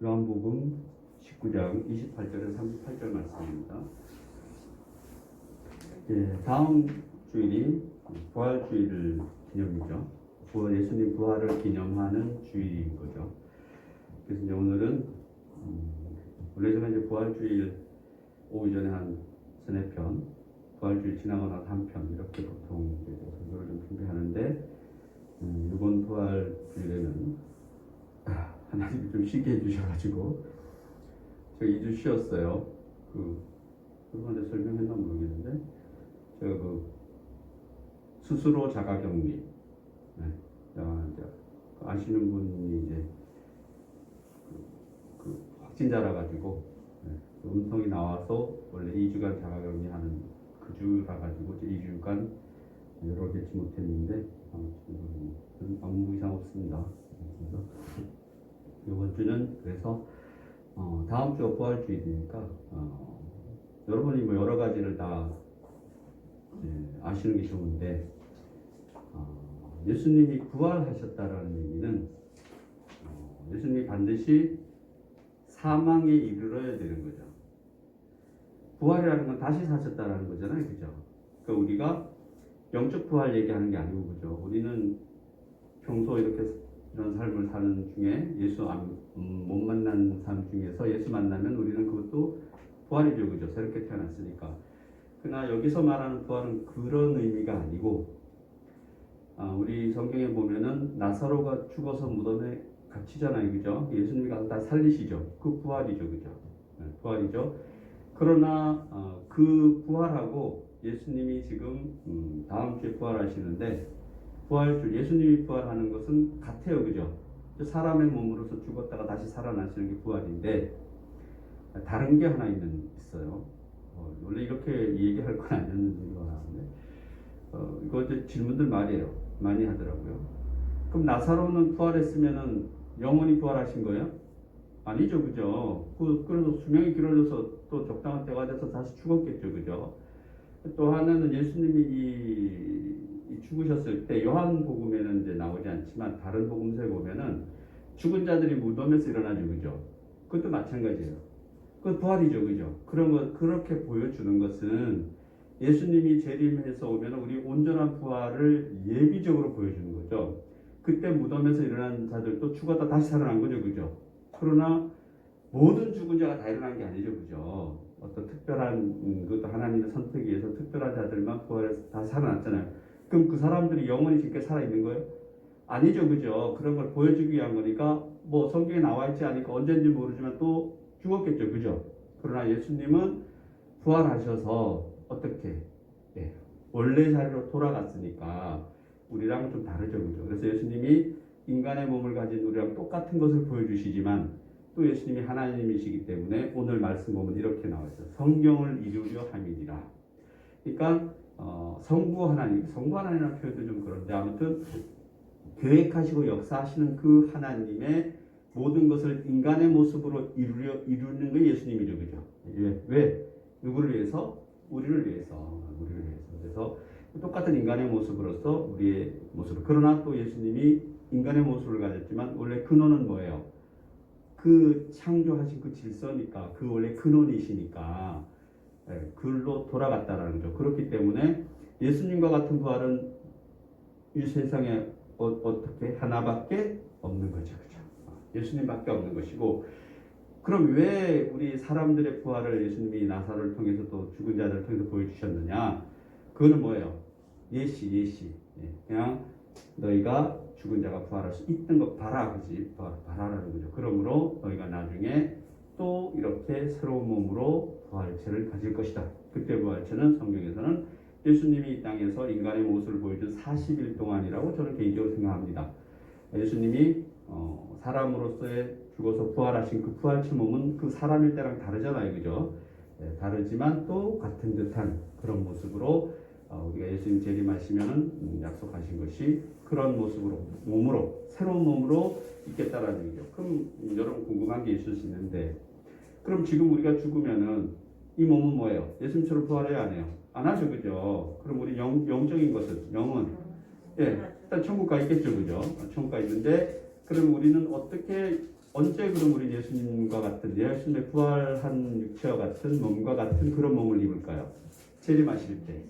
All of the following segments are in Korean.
요한복음 19장 28절에서 38절 말씀입니다. 다음 주일이 부활주일 기념이죠. 예수님 부활을 기념하는 주일인 거죠. 그래서 이제 오늘은 원래는 이제 부활주일 오후 전에 한 서너 편, 부활주일 지나고 나서 한 편 이렇게 보통 설교를 좀 준비하는데 이번 부활주일에는 하나님이 좀 쉬게 해주셔가지고 제가 2주 쉬었어요. 그분한테 설명했나 모르겠는데 제가 스스로 자가격리, 이제 아시는 분이 이제 확진자라 가지고 음성이 나와서 원래 2주간 자가격리하는 그 주라 가지고 2주간 여러 개치 못했는데 아무튼 아무 이상 없습니다. 그래서 이번 주는 그래서 다음 주가 부활주일이니까 여러분이 뭐 여러 가지를 다 아시는 게 좋은데 예수님이 부활하셨다라는 얘기는 예수님이 반드시 사망에 이르러야 되는 거죠. 부활이라는 건 다시 사셨다라는 거잖아요, 그죠? 그러니까 우리가 영적 부활 얘기하는 게 아니고, 그죠? 우리는 평소 이렇게 이런 삶을 사는 중에 예수 못 만난 삶 중에서 예수 만나면 우리는 그것도 부활이죠, 그죠? 새롭게 태어났으니까. 그러나 여기서 말하는 부활은 그런 의미가 아니고, 우리 성경에 보면은 나사로가 죽어서 무덤에 갇히잖아요, 그죠? 예수님이 가서 다 살리시죠. 그 부활이죠, 그죠? 부활이죠. 그러나 그 부활하고 예수님이 지금 다음 주에 부활하시는데 부활주 예수님이 부활하는 것은 같아요, 그죠? 사람의 몸으로서 죽었다가 다시 살아나시는 게 부활인데 다른 게 하나 있어요. 원래 이렇게 얘기할 건 아니었는데 이거 이제 질문들 많이 하더라고요. 그럼 나사로는 부활했으면은 영원히 부활하신 거예요? 아니죠, 그죠? 그래서 수명이 길어져서 또 적당한 때가 돼서 다시 죽었겠죠, 그죠? 또 하나는 예수님이 죽으셨을 때 요한복음에는 이제 나오지 않지만 다른 복음서에 보면은 죽은 자들이 무덤에서 일어나죠, 그죠? 그것도 마찬가지예요. 그 부활이죠, 그죠? 그렇게 보여주는 것은 예수님이 재림해서 오면 우리 온전한 부활을 예비적으로 보여주는 거죠. 그때 무덤에서 일어난 자들도 죽었다 다시 살아난 거죠, 그죠? 그러나 모든 죽은 자가 다 일어난 게 아니죠, 그죠? 어떤 특별한 그것도 하나님의 선택에 의해서 특별한 자들만 부활해서 다 살아났잖아요. 그럼 그 사람들이 영원히 지금까지 살아있는 거예요? 아니죠, 그죠? 그런 걸 보여주기 위한 거니까 뭐 성경에 나와 있지 않으니까 언제인지 모르지만 또 죽었겠죠, 그죠? 그러나 예수님은 부활하셔서 어떻게 원래 자리로 돌아갔으니까 우리랑 좀 다르죠, 그죠? 그래서 예수님이 인간의 몸을 가진 우리랑 똑같은 것을 보여주시지만 또 예수님이 하나님이시기 때문에 오늘 말씀 보면 이렇게 나와 있어요. 성경을 이루려 함이니라. 그러니까 성부 하나님이라는 표현도 좀 그런데 아무튼 계획하시고 역사하시는 그 하나님의 모든 것을 인간의 모습으로 이루는 게 예수님이죠, 그죠? 왜? 누구를 위해서? 우리를 위해서. 그래서 똑같은 인간의 모습으로서 우리의 모습을. 그러나 또 예수님이 인간의 모습을 가졌지만 원래 근원은 뭐예요? 그 창조하신 그 질서니까, 그 원래 근원이시니까 그걸로 돌아갔다라는 거죠. 그렇기 때문에 예수님과 같은 부활은 이 세상에 어떻게 하나밖에 없는 거죠, 그죠? 예수님밖에 없는 것이고, 그럼 왜 우리 사람들의 부활을 예수님이 나사로를 통해서 또 죽은 자들을 통해서 보여주셨느냐? 그거는 뭐예요? 예시. 그냥 너희가 죽은 자가 부활할 수 있던 것 봐라, 그지? 봐라라는 거죠. 그러므로 너희가 나중에 또 이렇게 새로운 몸으로 부활체를 가질 것이다. 그때 부활체는 성경에서는 예수님이 이 땅에서 인간의 모습을 보여준 40일 동안이라고 저는 개인적으로 생각합니다. 예수님이 사람으로서의 죽어서 부활하신 그 부활체 몸은 그 사람일 때랑 다르잖아요, 그죠? 다르지만 또 같은 듯한 그런 모습으로 우리가 예수님 재림하시면은 약속하신 것이 그런 모습으로 새로운 몸으로 있겠다라는 얘기죠. 그럼 여러분 궁금한 게 있을 수 있는데, 그럼 지금 우리가 죽으면은 이 몸은 뭐예요? 예수님처럼 부활해야 안 해요? 안 하죠, 그죠? 그럼 우리 영적인 것은 영은 일단 천국 가 있겠죠, 그죠? 천국 가 있는데 그럼 우리는 어떻게 언제 그럼 우리 예수님과 같은 예수님의 부활한 육체와 같은 몸과 같은 그런 몸을 입을까요? 재림하실 때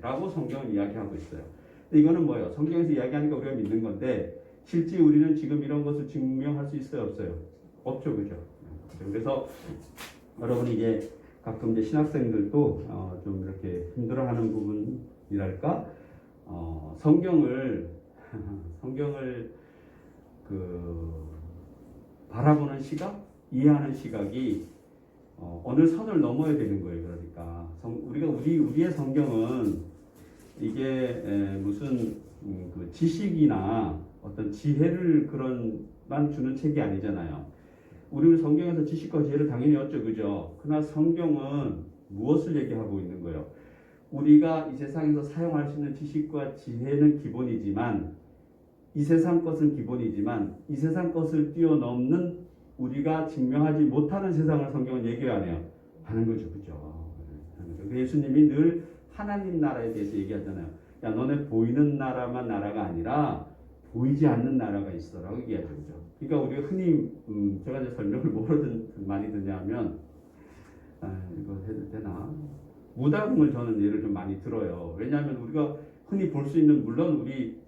라고 성경은 이야기하고 있어요. 근데 이거는 뭐예요? 성경에서 이야기하니까 우리가 믿는 건데 실제 우리는 지금 이런 것을 증명할 수 있어요? 없어요? 없죠. 그죠? 그래서 여러분이 이제 가끔 이제 신학생들도 좀 이렇게 힘들어하는 부분이랄까 성경을 그 바라보는 시각, 이해하는 시각이 어느 선을 넘어야 되는 거예요. 그러니까 우리의 성경은 이게 무슨 그 지식이나 어떤 지혜를 그런만 주는 책이 아니잖아요. 우리는 성경에서 지식과 지혜를 당연히 얻죠, 그죠? 그러나 성경은 무엇을 얘기하고 있는 거예요? 우리가 이 세상에서 사용할 수 있는 지식과 지혜는 기본이지만 이 세상 것은 기본이지만 이 세상 것을 뛰어넘는 우리가 증명하지 못하는 세상을 성경은 얘기하네요. 하는 거죠, 그죠? 예수님이 늘 하나님 나라에 대해서 얘기하잖아요. 야, 너네 보이는 나라만 나라가 아니라 보이지 않는 나라가 있어라고 얘기하죠, 그죠? 그러니까 우리가 흔히 제가 이제 설명을 뭐로 많이 듣냐면 이거 해도 되나? 무당을 저는 예를 좀 많이 들어요. 왜냐하면 우리가 흔히 볼 수 있는 물론 우리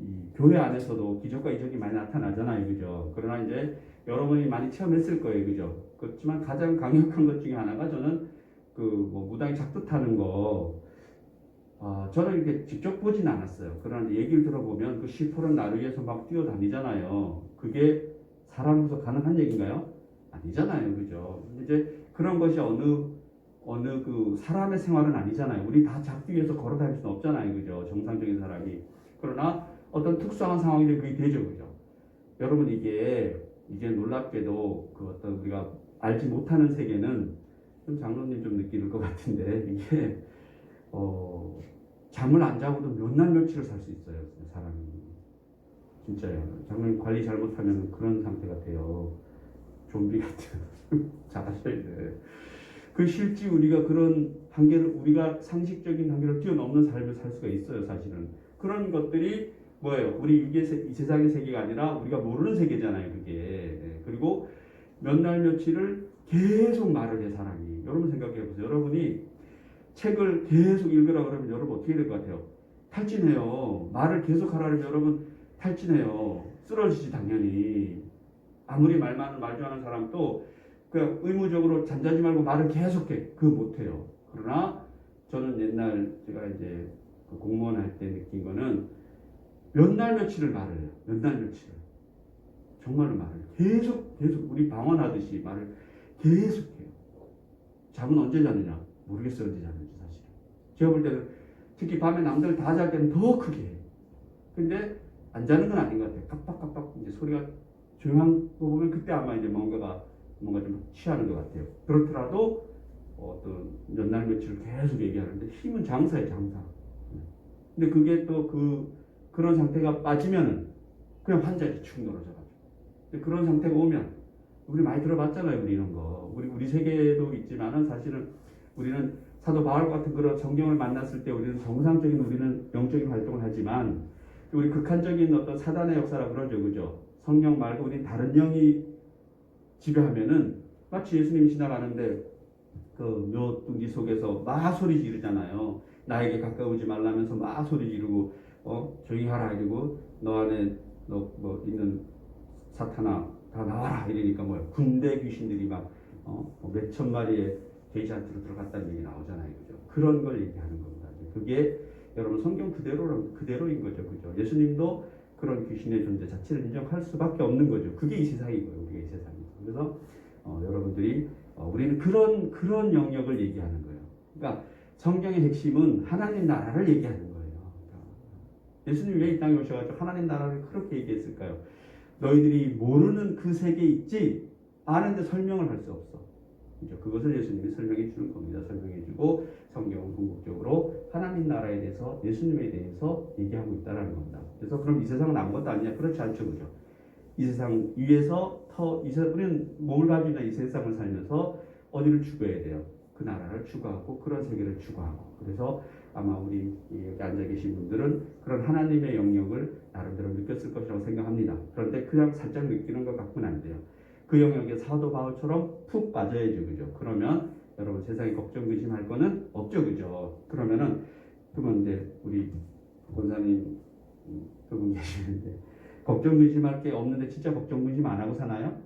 이 교회 안에서도 기적과 이적이 많이 나타나잖아요, 그죠? 그러나 이제 여러분이 많이 체험했을 거예요, 그죠? 그렇지만 가장 강력한 것 중에 하나가 저는 그 뭐 무당이 작두타는 거, 저는 이렇게 직접 보진 않았어요. 그러나 얘기를 들어보면 그 시퍼런 나루 위에서 막 뛰어다니잖아요. 그게 사람으로서 가능한 얘기인가요? 아니잖아요, 그죠? 이제 그런 것이 어느 그 사람의 생활은 아니잖아요. 우리 다 작두 위에서 걸어 다닐 수는 없잖아요, 그죠? 정상적인 사람이. 그러나 어떤 특수한 상황이 그게 되죠, 그죠? 여러분 이게 놀랍게도 그 어떤 우리가 알지 못하는 세계는 좀 장로님 좀 느끼는 것 같은데 이게 잠을 안 자고도 몇 날 며칠을 살 수 있어요, 사람이. 진짜요. 장로님 관리 잘못하면 그런 상태가 돼요. 좀비 같은. 잘하셔야 돼. 그 실제 우리가 그런 한계를 우리가 상식적인 한계를 뛰어넘는 삶을 살 수가 있어요, 사실은. 그런 것들이 뭐예요? 우리 이 세상의 세계가 아니라 우리가 모르는 세계잖아요, 그게. 그리고 몇 날 며칠을 계속 말을 해, 사람이. 여러분 생각해 보세요. 여러분이 책을 계속 읽으라 그러면 여러분 어떻게 될 것 같아요? 탈진해요. 말을 계속 하라면 여러분 탈진해요. 쓰러지지, 당연히. 아무리 말 많은 말 좋아하는 사람도 그냥 의무적으로 잠자지 말고 말을 계속해. 그거 못해요. 그러나 저는 옛날 제가 이제 그 공무원 할 때 느낀 거는 몇 날 며칠을 말을 해요. 몇 날 며칠을. 정말로 말을 계속 우리 방언하듯이 말을 계속해요. 잠은 언제 자느냐? 모르겠어요, 언제 자는지 사실. 제가 볼 때는 특히 밤에 남들 다 잘 때는 더 크게 해요. 근데 안 자는 건 아닌 것 같아요. 깜빡깜빡 이제 소리가 조용한 거 보면 그때 아마 이제 뭔가 좀 취하는 것 같아요. 그렇더라도 어떤 몇 날 며칠 계속 얘기하는데 힘은 장사예요, 장사. 근데 그게 또 그런 상태가 빠지면은 그냥 환자에 축 늘어져가지고. 그런 상태가 오면 우리 많이 들어봤잖아요, 우리 이런 거. 우리 세계도 있지만은 사실은 우리는 사도 바울 같은 그런 성경을 만났을 때 우리는 정상적인 우리는 영적인 활동을 하지만 우리 극한적인 어떤 사단의 역사라 그러죠, 그죠? 성령 말고 우리 다른 영이 지배하면은 마치 예수님이 지나가는데 그 묘둥지 속에서 막 소리 지르잖아요. 나에게 가까우지 말라면서 막 소리 지르고 조용히 하라 이러고 너 안에 뭐 있는 사탄아 다 나와라 이러니까 뭐야 군대 귀신들이 막 몇천 마리의 게이지한테로 들어갔다는 얘기 나오잖아요, 그죠? 그런 걸 얘기하는 겁니다. 그게 여러분 성경 그대로인 거죠, 그죠? 예수님도 그런 귀신의 존재 자체를 인정할 수밖에 없는 거죠. 그게 이 세상이고요, 우리가 이 세상이고. 그래서 여러분들이 우리는 그런 영역을 얘기하는 거예요. 그러니까 성경의 핵심은 하나님 나라를 얘기하는 거예요. 예수님이 왜 이 땅에 오셔가지고 하나님 나라를 그렇게 얘기했을까요? 너희들이 모르는 그 세계에 있지 아는데 설명을 할 수 없어. 그죠? 그것을 예수님이 설명해 주는 겁니다. 설명해 주고 성경은 궁극적으로 하나님 나라에 대해서 예수님에 대해서 얘기하고 있다는 겁니다. 그래서 그럼 이 세상은 아무것도 아니냐? 그렇지 않죠, 그죠? 이 세상 위에서 우리는 몸을 가지고 있는 이 세상을 살면서 어디를 추구해야 돼요? 그 나라를 추구하고 그런 세계를 추구하고. 그래서 아마 우리 여기 앉아 계신 분들은 그런 하나님의 영역을 나름대로 느꼈을 것이라고 생각합니다. 그런데 그냥 살짝 느끼는 것 갖고는 안 돼요. 그 영역에 사도 바울처럼 푹 빠져야죠, 그죠? 그러면 여러분 세상에 걱정 근심할 거는 없죠, 그죠? 그러면 이제 우리 권사님 그분 계시는데 걱정 근심할 게 없는데 진짜 걱정 근심 안 하고 사나요?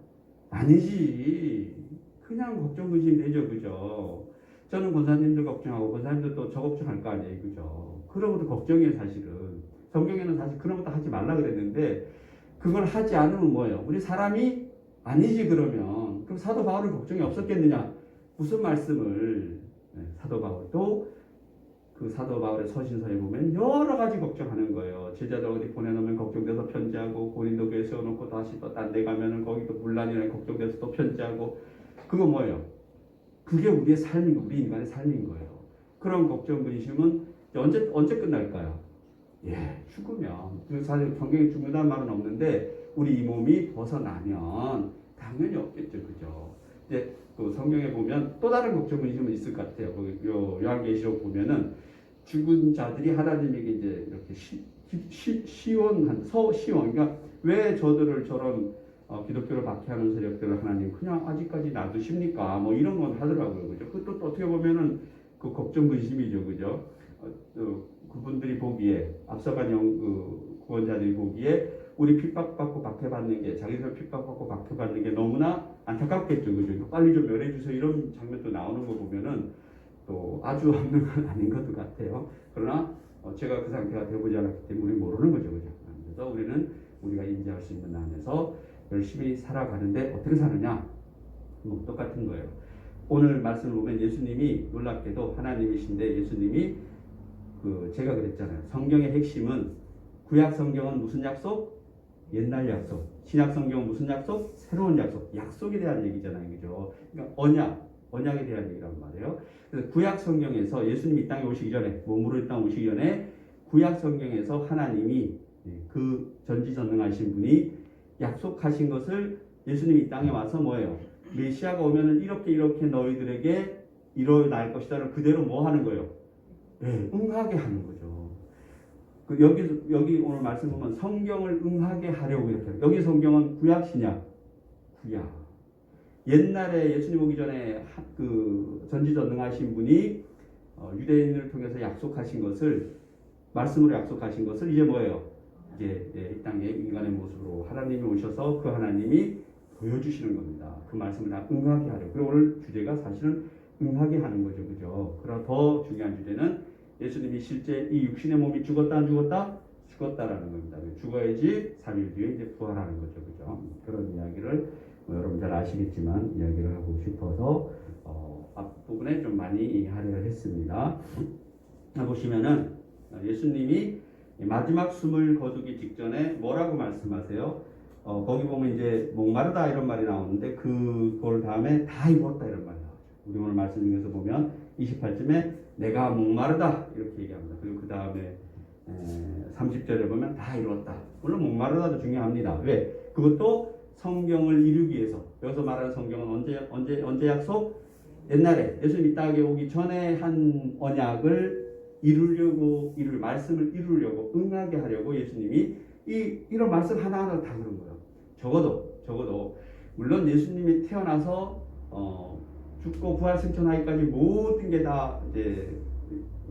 아니지. 그냥 걱정 근심 되죠, 그죠? 저는 권사님들 걱정하고 권사님들 또 저 걱정할 거 아니에요, 그죠? 그런 것도 걱정이에요, 사실은. 성경에는 사실 그런 것도 하지 말라 그랬는데 그걸 하지 않으면 뭐예요? 우리 사람이 아니지 그러면 그럼 사도 바울은 걱정이 없었겠느냐? 무슨 말씀을 사도 바울도 그 사도 바울의 서신서에 보면 여러 가지 걱정하는 거예요. 제자들 어디 보내놓으면 걱정돼서 편지하고 고린도 교회 세워놓고 다시 또 딴 데 가면은 거기도 문란이라 걱정돼서 또 편지하고 그거 뭐예요? 그게 우리의 삶인 우리 인간의 삶인 거예요. 그런 걱정 근심은 언제 끝날까요? 죽으면. 사실 성경에 죽는다는 말은 없는데 우리 이 몸이 벗어나면 당연히 없겠죠, 그죠? 이제 그 성경에 보면 또 다른 걱정 근심은 있을 것 같아요. 거기 요한계시록 보면은 죽은 자들이 하나님에게 이제 이렇게 시원 그러니까 왜 저들을 저런 기독교를 박해하는 세력들을 하나님 그냥 아직까지 놔두십니까? 뭐 이런 건 하더라고요, 그죠? 그것도 또 어떻게 보면은 그 걱정 근심이죠, 그죠? 그분들이 보기에 앞서간 구원자들이 보기에 우리 핍박받고 박해받는 게 자기들 핍박받고 박해받는 게 너무나 안타깝겠죠, 그죠? 빨리 좀 멸해주세요 이런 장면도 나오는 거 보면은 또 아주 없는 건 아닌 것도 같아요. 그러나 제가 그 상태가 되어보지 않았기 때문에 우리 모르는 거죠, 그죠? 그래서 우리는 우리가 인지할 수 있는 안에서 열심히 살아가는데 어떻게 사느냐? 뭐 똑같은 거예요. 오늘 말씀을 보면 예수님이 놀랍게도 하나님이신데 예수님이 제가 그랬잖아요. 성경의 핵심은 구약 성경은 무슨 약속? 옛날 약속. 신약 성경은 무슨 약속? 새로운 약속. 약속에 대한 얘기잖아요, 그죠? 그러니까 언약에 대한 얘기란 말이에요. 그래서 구약 성경에서 예수님이 이 땅에 오시기 전에 몸으로 이 땅에 오시기 전에 구약 성경에서 하나님이 그 전지전능하신 분이 약속하신 것을 예수님이 이 땅에 와서 뭐예요? 메시아가 오면은 이렇게 너희들에게 일어날 것이다를 그대로 뭐 하는 거예요? 응하게 하는 거죠. 여기 오늘 말씀 보면 성경을 응하게 하려고 이렇게 여기 성경은 구약 신약 구약 옛날에 예수님 오기 전에 그 전지전능하신 분이 유대인을 통해서 약속하신 것을 말씀으로 약속하신 것을 이제 뭐예요? 이제 이 땅에 인간의 모습으로 하나님이 오셔서 그 하나님이 보여주시는 겁니다. 그 말씀을 다 응하게 하려. 그리고 오늘 주제가 사실은 응하게 하는 거죠, 그죠? 그러나 더 중요한 주제는 예수님이 실제 이 육신의 몸이 죽었다 안 죽었다? 죽었다라는 겁니다. 죽어야지 3일 뒤에 이제 부활하는 거죠, 그죠? 그런 이야기를 여러분 잘 아시겠지만 이야기를 하고 싶어서 앞부분에 좀 많이 하려 했습니다. 보시면은 예수님이 마지막 숨을 거두기 직전에 뭐라고 말씀하세요? 거기 보면 이제 목마르다 이런 말이 나오는데 그걸 다음에 다 이루었다 이런 말이 나오죠. 우리 오늘 말씀 중에서 보면 28절에 내가 목마르다 이렇게 얘기합니다. 그리고 그 다음에 30절에 보면 다 이루었다. 물론 목마르다도 중요합니다. 왜? 그것도 성경을 이루기 위해서. 여기서 말하는 성경은 언제 약속? 옛날에 예수님 이 땅에 오기 전에 한 언약을 말씀을 이루려고 응하게 하려고 예수님이 이런 말씀 하나하나 다 그런 거예요. 적어도 물론 예수님이 태어나서 죽고 부활 승천하기까지 모든 게 다 이제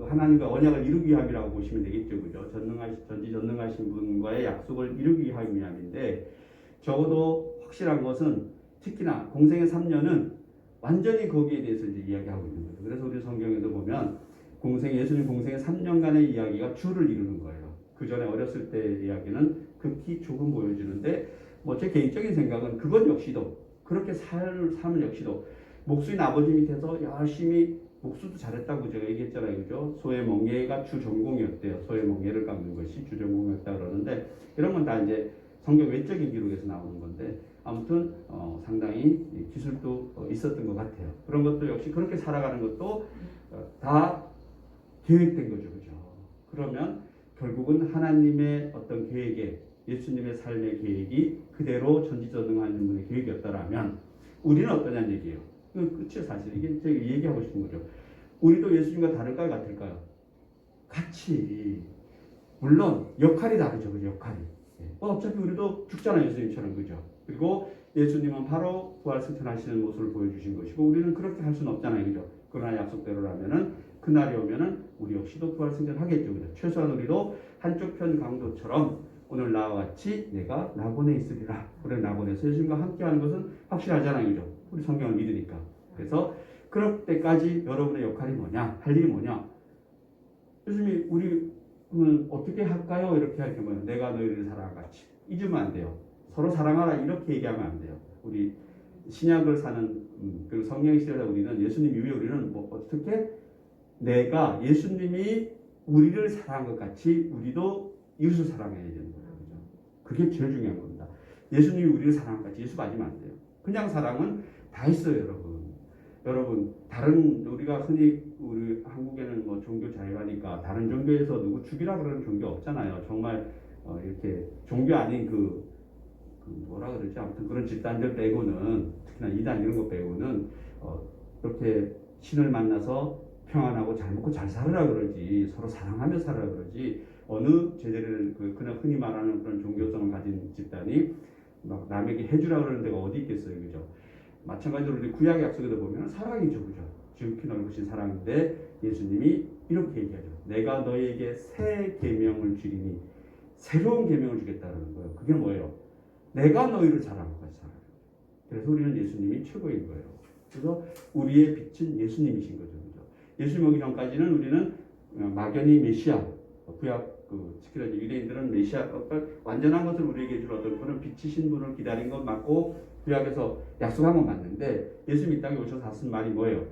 하나님과 언약을 이루기 위함이라고 보시면 되겠죠, 그죠? 전지전능하신 분과의 약속을 이루기 위함인데 적어도 확실한 것은 특히나 공생의 3년은 완전히 거기에 대해서 이제 이야기하고 있는 거죠. 그래서 우리 성경에도 보면 예수님 공생의 3년간의 이야기가 주를 이루는 거예요. 그 전에 어렸을 때의 이야기는 극히 조금 보여주는데 제 개인적인 생각은 그것 역시도 그렇게 삶을 역시도 목수인 아버지 밑에서 열심히 목수도 잘했다고 제가 얘기했잖아요, 그죠? 소의 멍게가 주 전공이었대요. 소의 멍게를 깎는 것이 주 전공이었다 그러는데 이런 건 다 이제 성경 외적인 기록에서 나오는 건데 아무튼 상당히 기술도 있었던 것 같아요. 그런 것도 역시 그렇게 살아가는 것도 다 계획된 거죠, 그죠? 그러면 결국은 하나님의 어떤 계획에 예수님의 삶의 계획이 그대로 전지전능하신 분의 계획이었다라면 우리는 어떠냐는 얘기예요. 끝이에요, 사실. 이게 제가 얘기하고 싶은 거죠. 우리도 예수님과 다를까요, 같을까요? 같이 물론 역할이 다르죠. 그죠? 역할이. 어차피 우리도 죽잖아요. 예수님처럼. 그죠? 그리고 예수님은 바로 부활승천하시는 모습을 보여주신 것이고 우리는 그렇게 할 수는 없잖아요. 그죠? 그러나 약속대로라면은 그날이 오면은 우리 역시도 부활승천하겠죠. 그죠? 최소한 우리도 한쪽 편 강도처럼 오늘 나와 같이 내가 낙원에 있으리라. 우리 낙원에서 예수님과 함께하는 것은 확실하잖아요. 그죠? 우리 성경을 믿으니까. 그래서 그럴 때까지 여러분의 역할이 뭐냐? 할 일이 뭐냐? 예수님이 우리는 어떻게 할까요? 이렇게 할 경우는 내가 너희를 사랑같이 잊으면 안 돼요. 서로 사랑하라 이렇게 얘기하면 안 돼요. 우리 신약을 사는 그리고 성령 시대다 우리는 예수님 이후에 우리는 뭐 어떻게 내가 예수님이 우리를 사랑한 것 같이 우리도 이웃을 사랑해야 되는 거예요. 그죠? 그게 제일 중요한 겁니다. 예수님이 우리를 사랑한 것 같이 예수 빠지면 안 돼요. 그냥 사랑은 다 있어요, 여러분. 여러분 다른 우리가 흔히 우리 한국에는 뭐 종교 자유하니까 다른 종교에서 누구 죽이라 그러는 종교 없잖아요. 정말 이렇게 종교 아닌 그 뭐라 그러지 아무튼 그런 집단들 빼고는 특히나 이단 이런 거 빼고는 이렇게 신을 만나서 평안하고 잘 먹고 잘 살으라 그러지 서로 사랑하며 살으라 그러지 어느 제대를 그냥 흔히 말하는 그런 종교성을 가진 집단이 막 남에게 해주라 그러는 데가 어디 있겠어요, 그죠? 마찬가지로 우리 구약의 약속에도 보면 사랑이죠, 그죠? 지극히 넓으신 사랑인데 예수님이 이렇게 얘기하죠. 내가 너희에게 새 계명을 주리니 새로운 계명을 주겠다는 거예요. 그게 뭐예요? 내가 너희를 사랑한 것이 사랑. 그래서 우리는 예수님이 최고인 거예요. 그래서 우리의 빛은 예수님이신 거죠, 그죠? 예수님 오기 전까지는 우리는 막연히 메시아, 구약 특히나 유대인들은 메시아, 완전한 것을 우리에게 줄 어떤 그런 빛이신 분을 기다린 것 맞고 구약에서 약속한 건 맞는데 예수님이 이 땅에 오셔서 하신 말이 뭐예요?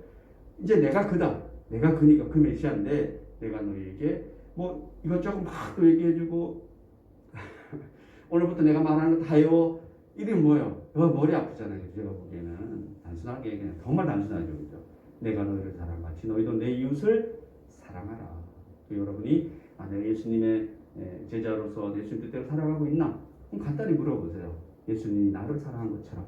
이제 내가 그다. 내가 그니까 그 메시아인데 내가 너희에게 뭐 이것저것 막 또 얘기해주고 오늘부터 내가 말하는 거 다 외워. 이름이 뭐예요? 머리 아프잖아요. 제가 보기에는 단순하게 그냥 정말 단순하죠. 그죠? 내가 너희를 사랑같이 너희도 내 이웃을 사랑하라. 여러분이 내가 예수님의 제자로서 예수님 뜻대로 살아가고 있나? 그럼 간단히 물어보세요. 예수님이 나를 사랑한 것처럼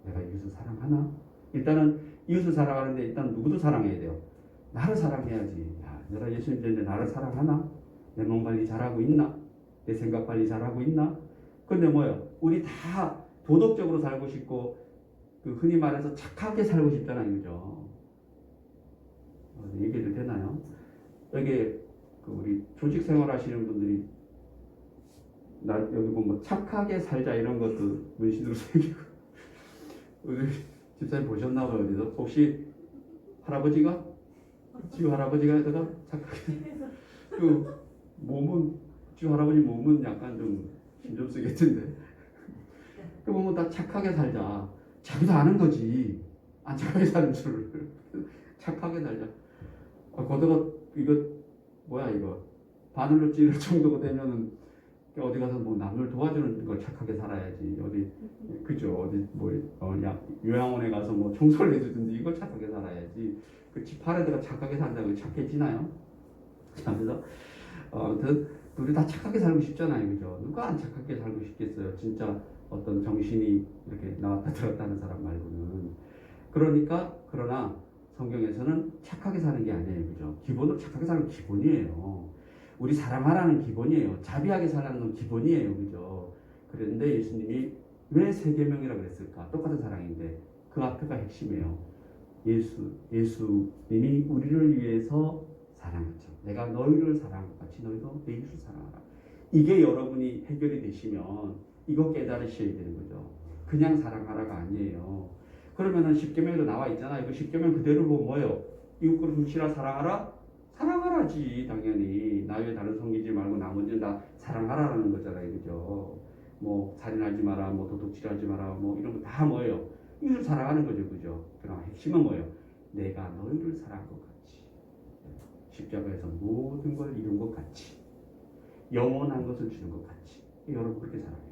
내가 이웃을 사랑하나? 일단은 이웃을 사랑하는데 일단 누구도 사랑해야 돼요. 나를 사랑해야지. 야, 내가 예수님 때문에 나를 사랑하나? 내 몸 관리 잘하고 있나? 내 생각 관리 잘하고 있나? 근데 뭐예요? 우리 다 도덕적으로 살고 싶고 흔히 말해서 착하게 살고 싶잖아요. 그죠? 얘기해도 되나요? 여기 우리 조직 생활 하시는 분들이 여기 보면 착하게 살자 이런 것도 문신으로 새기고 우리 집사님 보셨나 봐요. 어디서? 혹시 할아버지가? 지우 할아버지가 해다가 착하게 몸은 지우 할아버지 몸은 약간 좀 힘 쓰겠던데 그 보면 다 착하게 살자. 자기도 아는 거지. 안 착하게 사는 줄. 착하게 살자. 거기다가 이거 뭐야 이거 바늘로 찌를 정도가 되면은 어디 가서 뭐 남을 도와주는 걸 착하게 살아야지. 어디 그죠? 어디 뭐 요양원에 가서 뭐 청소를 해주든지 이걸 착하게 살아야지. 그 집 팔에다가 착하게 산다고 착해지나요? 그래서 아무튼 우리 다 착하게 살고 싶잖아요, 그죠? 누가 안 착하게 살고 싶겠어요? 진짜 어떤 정신이 이렇게 나왔다 들었다 하는 사람 말고는. 그러나 성경에서는 착하게 사는 게 아니에요, 그죠? 기본으로 착하게 사는 건 기본이에요. 우리 사랑하라는 기본이에요. 자비하게 살라는 건 기본이에요, 그죠? 그런데 예수님이 왜 세 계명이라고 그랬을까? 똑같은 사랑인데 그 앞에가 핵심이에요. 예수님이 우리를 위해서 사랑했죠. 내가 너희를 사랑한 것 같이 너희도 내 이웃을 사랑하라. 이게 여러분이 해결이 되시면 이거 깨달으셔야 되는 거죠. 그냥 사랑하라가 아니에요. 그러면은 십계명에도 나와 있잖아요. 그 십계명 그대로 보면 뭐예요? 이웃을 훔치라 사랑하라? 사랑하라지 당연히. 나 외에 다른 섬기지 말고 나머지는 다 사랑하라라는 거잖아요. 그죠? 뭐 살인하지 마라, 뭐 도둑질하지 마라, 뭐 이런 거 다 뭐예요? 이웃을 사랑하는 거죠. 그죠? 그러나 핵심은 뭐예요? 내가 너희를 사랑한 것 같이. 십자가에서 모든 걸 이룬 것 같이. 영원한 것을 주는 것 같이. 여러분 그렇게 살아야 돼요.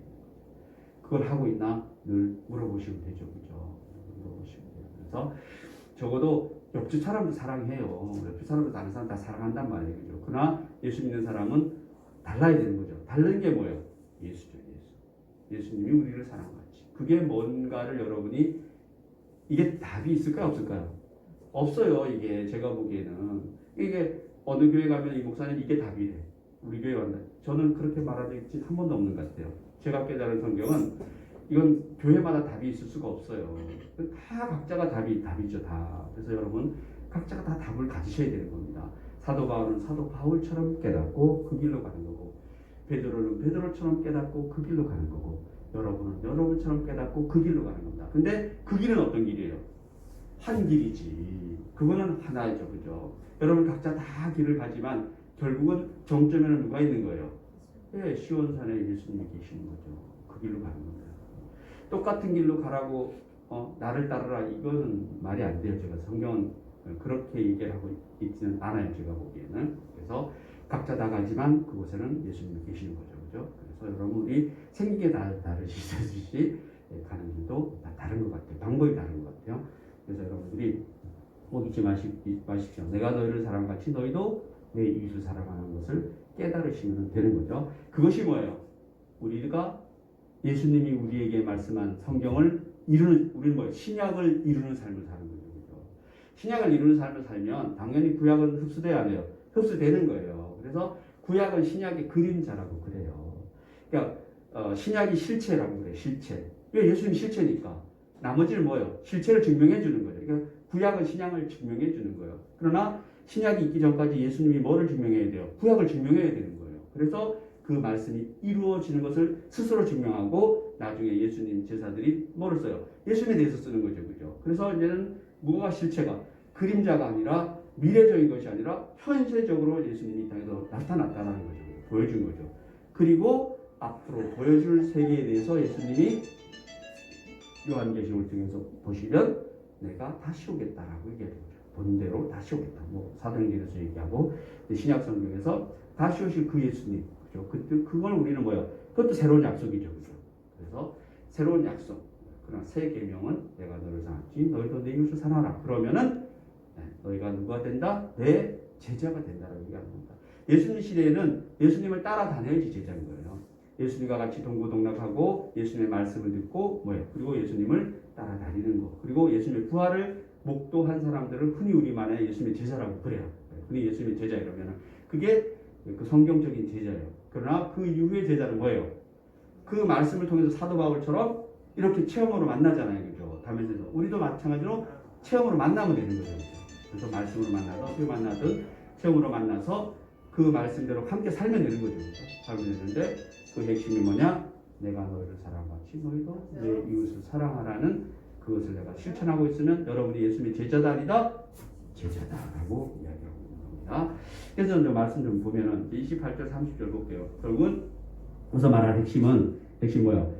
그걸 하고 있나? 늘 물어보시면 되죠. 그죠? 물어보시면 돼요. 그래서 적어도 옆집 사람도 사랑해요. 옆집 사람도 다른 사람 다 사랑한단 말이에요. 그죠? 그러나 예수 믿는 사람은 달라야 되는 거죠. 다른 게 뭐예요? 예수죠. 예수님이 우리를 사랑한 같이. 그게 뭔가를 여러분이 이게 답이 있을까요? 없을까요? 없어요. 이게 제가 보기에는 이게 어느 교회 가면 이 목사님 이게 답이래. 우리 교회 왔나? 저는 그렇게 말한 적이 한 번도 없는 것 같아요. 제가 깨달은 성경은 이건 교회마다 답이 있을 수가 없어요. 다 각자가 답이죠, 다. 그래서 여러분 각자가 다 답을 가지셔야 되는 겁니다. 사도 바울은 사도 바울처럼 깨닫고 그 길로 가는 거고, 베드로는 베드로처럼 깨닫고 그 길로 가는 거고, 여러분은 여러분처럼 깨닫고 그 길로 가는 겁니다. 근데 그 길은 어떤 길이에요? 한 길이지. 그거는 하나죠, 그죠? 여러분 각자 다 길을 가지만 결국은 정점에는 누가 있는 거예요? 예, 시온산에 예수님이 계시는 거죠. 그 길로 가는 겁니다. 똑같은 길로 가라고 나를 따르라, 이거는 말이 안 돼요. 제가 성경은 그렇게 얘기를 하고 있지는 않아요, 제가 보기에는. 그래서 각자 다 가지만 그곳에는 예수님이 계시는 거죠, 그죠? 그래서 여러분이 생긴 게 다르시듯이 가는 길도 다 다른 것 같아요. 방법이 다른 것 같아요. 그래서 여러분들이 꼭 잊지 마십시오. 내가 너희를 사랑같이 너희도 내 이웃을 사랑하는 것을 깨달으시면 되는 거죠. 그것이 뭐예요? 우리가 예수님이 우리에게 말씀한 성경을 이루는, 우리는 뭐예요? 신약을 이루는 삶을 사는 거죠. 그렇죠? 신약을 이루는 삶을 살면 당연히 구약은 흡수돼야 안 돼요. 흡수되는 거예요. 그래서 구약은 신약의 그림자라고 그래요. 그러니까 신약이 실체라고 그래요. 실체. 왜? 예수님 실체니까. 나머지는 뭐예요? 실체를 증명해 주는 거예요. 그러니까 구약은 신약을 증명해 주는 거예요. 그러나 신약이 있기 전까지 예수님이 뭐를 증명해야 돼요? 구약을 증명해야 되는 거예요. 그래서 그 말씀이 이루어지는 것을 스스로 증명하고 나중에 예수님 제사들이 뭐를 써요? 예수님에 대해서 쓰는 거죠. 그죠? 그래서 이제는 뭐가 실체가 그림자가 아니라 미래적인 것이 아니라 현실적으로 예수님이 이 땅에서 나타났다는 거죠. 보여준 거죠. 그리고 앞으로 보여줄 세계에 대해서 예수님이 요한계시록을 통해서 보시면 내가 다시 오겠다라고 얘기하는 거죠. 본대로 다시 오겠다. 뭐 사도행전에서 얘기하고 신약 성경에서 다시 오실 그 예수님. 그죠? 그걸 우리는 뭐예요? 그것도 새로운 약속이죠. 그죠? 그래서 새로운 약속. 그러나 새 계명은 내가 너를 사랑하지 너희도 내 이웃을 사랑하라. 그러면은 너희가 누가 된다? 내 제자가 된다라고 얘기하는 겁니다. 예수님 시대에는 예수님을 따라다녀야지 제자인 거예요. 예수님과 같이 동고동락하고 예수님의 말씀을 듣고 뭐예요? 그리고 예수님을 따라다니는 거. 그리고 예수님의 부활을 목도한 사람들을 흔히 우리만의 예수님의 제자라고 그래요. 흔히 예수님의 제자 이러면은 그게 그 성경적인 제자예요. 그러나 그 이후의 제자는 뭐예요? 그 말씀을 통해서 사도 바울처럼 이렇게 체험으로 만나잖아요. 그죠? 담에서 우리도 마찬가지로 체험으로 만나면 되는 거죠. 그래서 말씀으로 만나서 어떻게 만나든 체험으로 만나서 그 말씀대로 함께 살면 되는 거죠. 그렇죠? 살면 되는데 그 핵심이 뭐냐? 내가 너희를 사랑같이 너희도 내 이웃을 사랑하라는 그것을 내가 실천하고 있으면 여러분이 예수님의 제자다 아니다? 제자다라고 이야기하고 있는 겁니다. 그래서 이제 말씀 좀 보면은 28절 30절 볼게요. 결국은 우선 말할 핵심 뭐예요?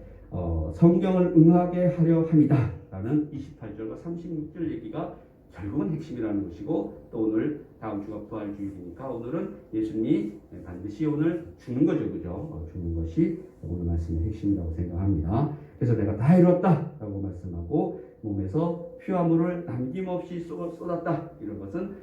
성경을 응하게 하려 함이다 라는 28절과 36절 얘기가 결국은 핵심이라는 것이고, 또 오늘 다음 주가 부활주일이니까 오늘은 예수님이 반드시 오늘 죽는 거죠. 그죠? 죽는 것이 오늘 말씀의 핵심이라고 생각합니다. 그래서 내가 다 이뤘다 라고 말씀하고 몸에서 피와 물을 남김없이 쏟았다. 이런 것은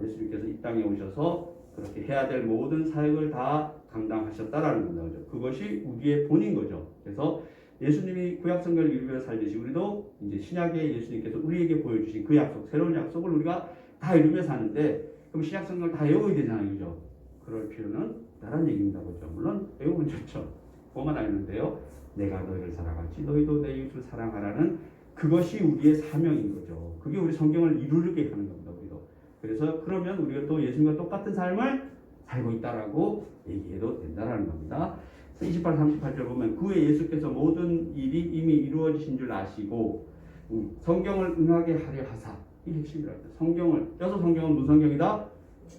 예수님께서 이 땅에 오셔서 그렇게 해야 될 모든 사역을 다 감당하셨다라는 겁니다. 그것이 우리의 본인 거죠. 그래서 예수님이 구약 성경을 이루며 살듯이 우리도 이제 신약의 예수님께서 우리에게 보여주신 그 약속, 새로운 약속을 우리가 다 이루며 사는데, 그럼 신약 성경을 다 외워야 되잖아요, 그죠? 그럴 필요는 다른 얘기입니다, 그죠? 물론 외우면 좋죠. 그것만 알는데요. 내가 너희를 사랑하지 너희도 내 이웃을 사랑하라는 그것이 우리의 사명인 거죠. 그게 우리 성경을 이루게 하는 겁니다, 우리도. 그래서 그러면 우리가 또 예수님과 똑같은 삶을 살고 있다라고 얘기해도 된다라는 겁니다. 28, 38절 보면 그의 예수께서 모든 일이 이미 이루어지신 줄 아시고 성경을 응하게 하려 하사, 이 핵심이랍니다. 여기서 성경은 무슨 성경이다?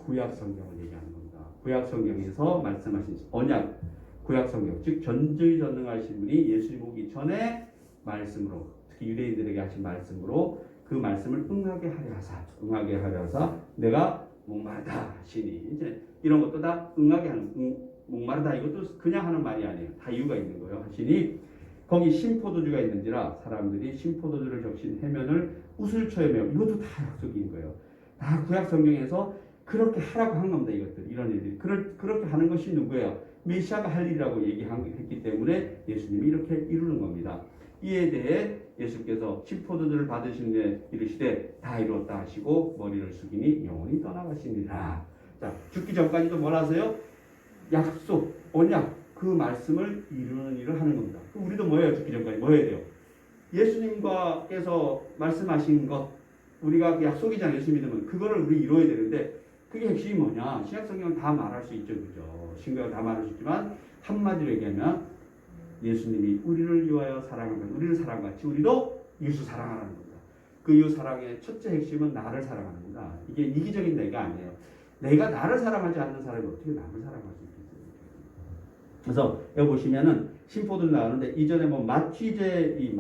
구약 성경을 얘기하는 겁니다. 구약 성경에서 말씀하신 언약, 구약 성경, 즉 전지전능하신 분이 예수님 오기 전에 말씀으로, 특히 유대인들에게 하신 말씀으로 그 말씀을 응하게 하려 하사 내가 목마르다 하시니, 이제 이런 것도 다 응하게 하는, 목마르다 이것도 그냥 하는 말이 아니에요. 다 이유가 있는 거예요. 하시니 거기 신포도주가 있는지라 사람들이 신포도주를 적신 해면을 우슬초에 메워, 이것도 다 약속인 거예요. 다 구약 성경에서 그렇게 하라고 한 겁니다. 이것들, 이런 일들이 그렇게 하는 것이 누구예요? 메시아가 할 일이라고 얘기했기 때문에 예수님이 이렇게 이루는 겁니다. 이에 대해 예수께서 신포도주를 받으시는데 이르시되 다 이루었다 하시고 머리를 숙이니 영원히 떠나가시니라. 자, 죽기 전까지도 뭘 하세요? 약속, 언약, 그 말씀을 이루는 일을 하는 겁니다. 우리도 뭐예요? 죽기 전까지 뭐 해야 돼요? 예수님께서 말씀하신 것, 우리가 그 약속이잖아요. 예수 믿으면 그거를 우리 이루어야 되는데 그게 핵심이 뭐냐? 신약성경은 다 말할 수 있죠, 그죠? 신구약 다 말할 수 있지만 한마디로 얘기하면 예수님이 우리를 위하여 사랑하는 우리를 사랑같이 우리도 이웃을 사랑하라는 겁니다. 그 이웃 사랑의 첫째 핵심은 나를 사랑하는 겁니다. 이게 이기적인 내가 아니에요. 내가 나를 사랑하지 않는 사람이 어떻게 남을 사랑할 수 있겠어요? 그래서 여기 보시면은 심포도를 나오는데 이전에 뭐 마취제를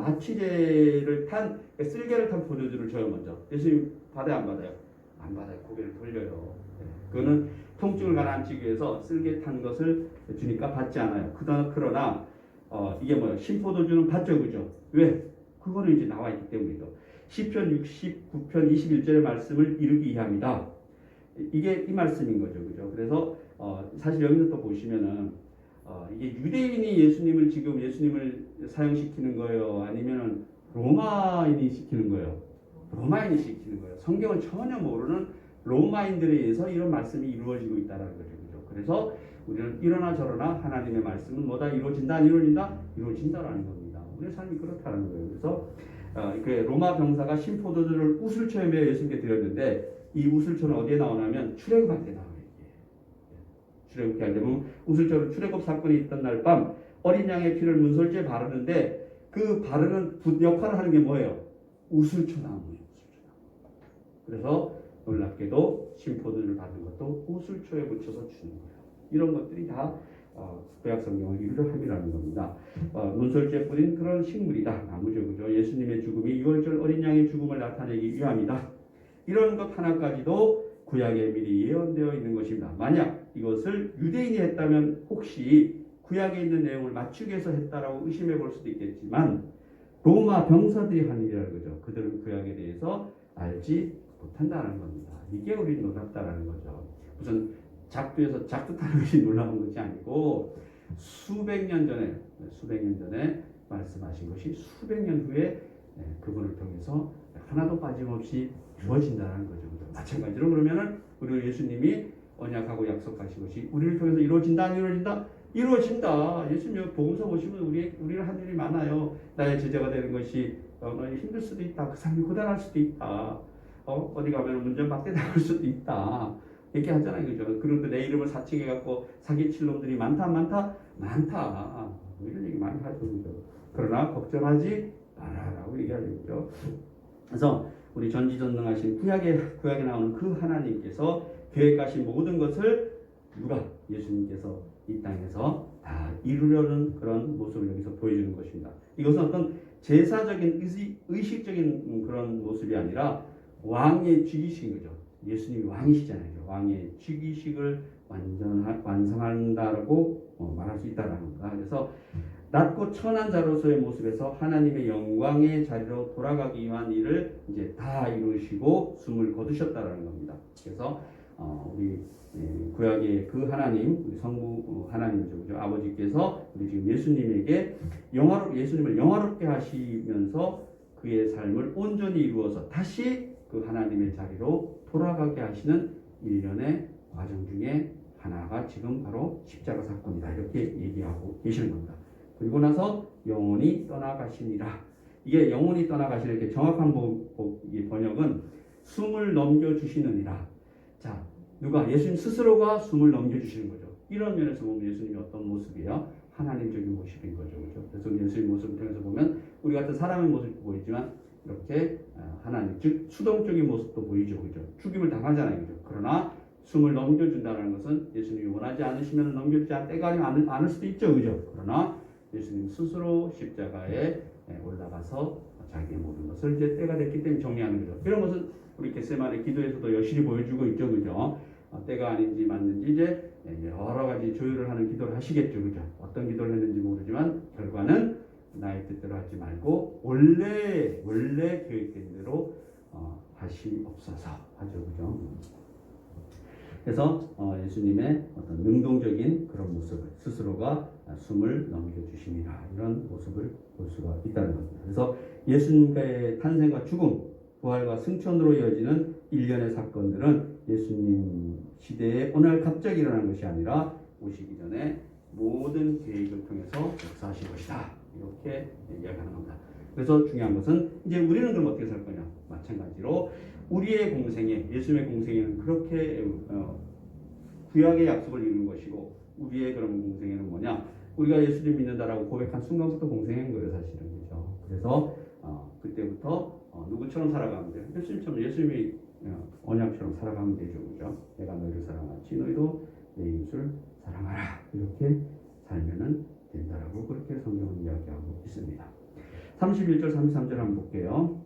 탄 쓸개를 탄 포도주를 줘요 먼저. 예수님 받아요 안 받아요? 안 받아요. 고개를 돌려요. 그거는 통증을 가라앉히기 위해서 쓸개 탄 것을 주니까 받지 않아요. 그러나 이게 뭐예요? 심포도주는 받죠, 그죠? 왜? 그거는 이제 나와 있기 때문이죠. 시편 69편 21절의 말씀을 이루기 위함이다. 이게 이 말씀인 거죠, 그죠? 그래서 사실 여기서 또 보시면은 이게 유대인이 예수님을 사용시키는 거예요, 아니면은 로마인이 시키는 거예요? 로마인이 시키는 거예요. 성경을 전혀 모르는 로마인들에 의해서 이런 말씀이 이루어지고 있다는 거죠, 그죠? 그래서 우리는 이러나 저러나 하나님의 말씀은 뭐다? 이루어진다, 안 이루어진다? 이루어진다라는 겁니다. 우리의 삶이 그렇다는 거예요. 그래서 그 로마 병사가 신포도주를 우슬초에 매어 예수님께 드렸는데 이 우슬초는 어디에 나오냐면 출애굽할 때 나와요. 출애굽할 때 보면 우슬초로 출애굽 사건이 있던 날 밤 어린 양의 피를 문설주에 바르는데 그 바르는 역할을 하는 게 뭐예요? 우슬초 나무예요. 그래서 놀랍게도 신포도주를 받은 것도 우슬초에 묻혀서 주는 거예요. 이런 것들이 다 구약 성경을 이루려 함이라는 겁니다. 문설주에 뿌린 그런 식물이다. 나무죠, 그죠? 예수님의 죽음이 유월절 어린 양의 죽음을 나타내기 위함이다. 이런 것 하나까지도 구약에 미리 예언되어 있는 것입니다. 만약 이것을 유대인이 했다면 혹시 구약에 있는 내용을 맞추기 위해서 했다라고 의심해 볼 수도 있겠지만 로마 병사들이 한 일이라는 거죠. 그들은 구약에 대해서 알지 못한다는 겁니다. 이게 우리 놀랍다라는 거죠. 무슨 작두에서 작두타는 것이 놀라운 것이 아니고 수백 년 전에 말씀하신 것이 수백 년 후에 그분을 통해서 하나도 빠짐없이 이루어진다는 거죠. 마찬가지로 그러면은 우리 예수님이 언약하고 약속하신 것이 우리를 통해서 이루어진다, 안 이루어진다? 이루어진다. 예수님 복음서 보시면 우리를 한 일이 많아요. 나의 제자가 되는 것이 힘들 수도 있다. 그 삶이 고단할 수도 있다. 어디 가면 문전박대 당할 수도 있다. 이렇게 하잖아요, 그죠? 그런데 내 이름을 사칭해갖고 사기칠 놈들이 많다. 이런 얘기 많이 하죠, 그죠? 그러나 걱정하지 마라라고 얘기하죠, 그죠? 그래서 우리 전지전능하신 구약에 나오는 그 하나님께서 계획하신 모든 것을 누가 예수님께서 이 땅에서 다 이루려는 그런 모습을 여기서 보여주는 것입니다. 이것은 어떤 제사적인 의식적인 그런 모습이 아니라 왕의 즉위식인 거죠. 예수님이 왕이시잖아요. 왕의 즉위식을 완성한다라고 말할 수 있다는 겁니다. 그래서 낮고 천한 자로서의 모습에서 하나님의 영광의 자리로 돌아가기 위한 일을 이제 다 이루시고 숨을 거두셨다라는 겁니다. 그래서 우리 구약의 그 하나님, 우리 성부 하나님이죠, 그죠? 아버지께서 우리 지금 예수님을 영화롭게 하시면서 그의 삶을 온전히 이루어서 다시 그 하나님의 자리로 돌아가게 하시는 일련의 과정 중에 하나가 지금 바로 십자가 사건이다. 이렇게 얘기하고 계시는 겁니다. 그리고 나서 영원히 떠나가시니라. 이게 영원히 떠나가시는 이렇게 정확한 번역은 숨을 넘겨주시느니라. 자, 누가? 예수님 스스로가 숨을 넘겨주시는 거죠. 이런 면에서 보면 예수님이 어떤 모습이에요? 하나님적인 모습인 거죠. 그렇죠? 그래서 예수님 모습을 통해서 보면 우리 같은 사람의 모습도 보이지만 이렇게 하나님, 즉 수동적인 모습도 보이죠. 그죠? 죽임을 당하잖아요. 그죠? 그러나 숨을 넘겨준다는 것은 예수님이 원하지 않으시면 넘겨주지 때가 아니면 않을 수도 있죠. 그죠? 그러나 예수님 스스로 십자가에 올라가서 자기의 모든 것을 이제 때가 됐기 때문에 정리하는 거죠. 이런 것은 우리 겟세마네 기도에서도 여실히 보여주고 있죠. 그죠? 때가 아닌지 맞는지 이제 여러 가지 조율을 하는 기도를 하시겠죠. 그죠? 어떤 기도를 했는지 모르지만 결과는 나의 뜻대로 하지 말고 원래 계획된 대로 하시옵소서 하죠. 그죠? 그래서 예수님의 어떤 능동적인 그런 모습을 스스로가 숨을 넘겨주심이라 이런 모습을 볼 수가 있다는 겁니다. 그래서 예수님의 탄생과 죽음 부활과 승천으로 이어지는 일련의 사건들은 예수님 시대에 어느 날 갑자기 일어난 것이 아니라 오시기 전에 모든 계획을 통해서 역사하신 것이다. 이렇게 이야기하는 겁니다. 그래서 중요한 것은 이제 우리는 그럼 어떻게 살 거냐? 마찬가지로 우리의 공생에, 예수님의 공생에는 그렇게 구약의 약속을 이루는 것이고, 우리의 그런 공생에는 뭐냐? 우리가 예수를 믿는다라고 고백한 순간부터 공생한 거예요, 사실은. 그죠? 그래서 그때부터 누구처럼 살아가면 돼요? 예수님이 언약처럼 살아가면 되죠. 그죠? 내가 너희를 사랑하지 너희도 내 이웃을 사랑하라. 이렇게 살면은 된다라고 그렇게 성경은 이야기하고 있습니다. 31절 33절 한번 볼게요.